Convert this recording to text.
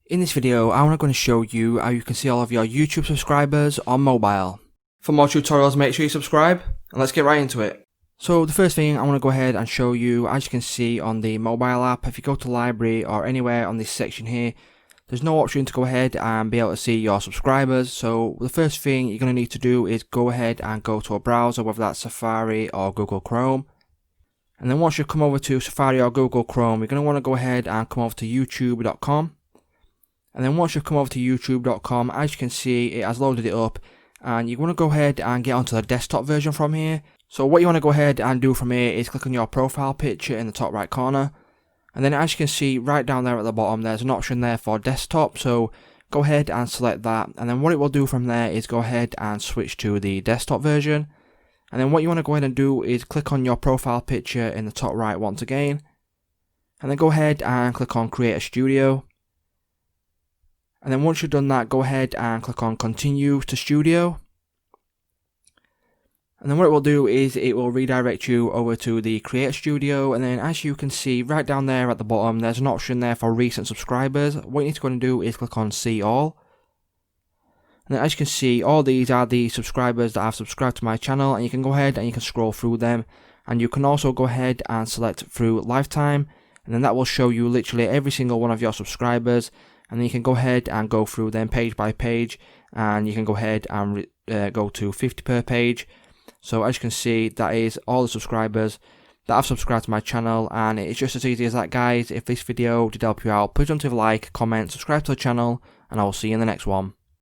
In this video, I'm going to show you how you can see all of your YouTube subscribers on mobile. For more tutorials, make sure you subscribe, and let's get right into it. So the first thing I want to go ahead and show you, as you can see on the mobile app, if you go to library or anywhere on this section here, there's no option to go ahead and be able to see your subscribers. So the first thing you're going to need to do is go ahead and go to a browser, whether that's Safari or Google Chrome. And then once you come over to Safari or Google Chrome, you're going to want to go ahead and come over to youtube.com. And then once you've come over to youtube.com, as you can see, it has loaded it up, and you want to go ahead and get onto the desktop version from here. So what you want to go ahead and do from here is click on your profile picture in the top right corner, and then as you can see right down there at the bottom, there's an option there for desktop. So go ahead and select that, and then what it will do from there is go ahead and switch to the desktop version. And then what you want to go ahead and do is click on your profile picture in the top right once again, and then go ahead and click on Creator Studio. And then once you've done that, go ahead and click on Continue to Studio. And then what it will do is it will redirect you over to the Creator Studio, and then as you can see right down there at the bottom, there's an option there for recent subscribers. What you need to go and do is click on See All. And then as you can see, all these are the subscribers that have subscribed to my channel, and you can go ahead and you can scroll through them, and you can also go ahead and select through lifetime, and then that will show you literally every single one of your subscribers. And then you can go ahead and go through them page by page, and you can go ahead and go to 50 per page. So as you can see, that is all the subscribers that have subscribed to my channel, and it's just as easy as that, guys. If this video did help you out, please don't leave a like, comment, subscribe to the channel, and I will see you in the next one.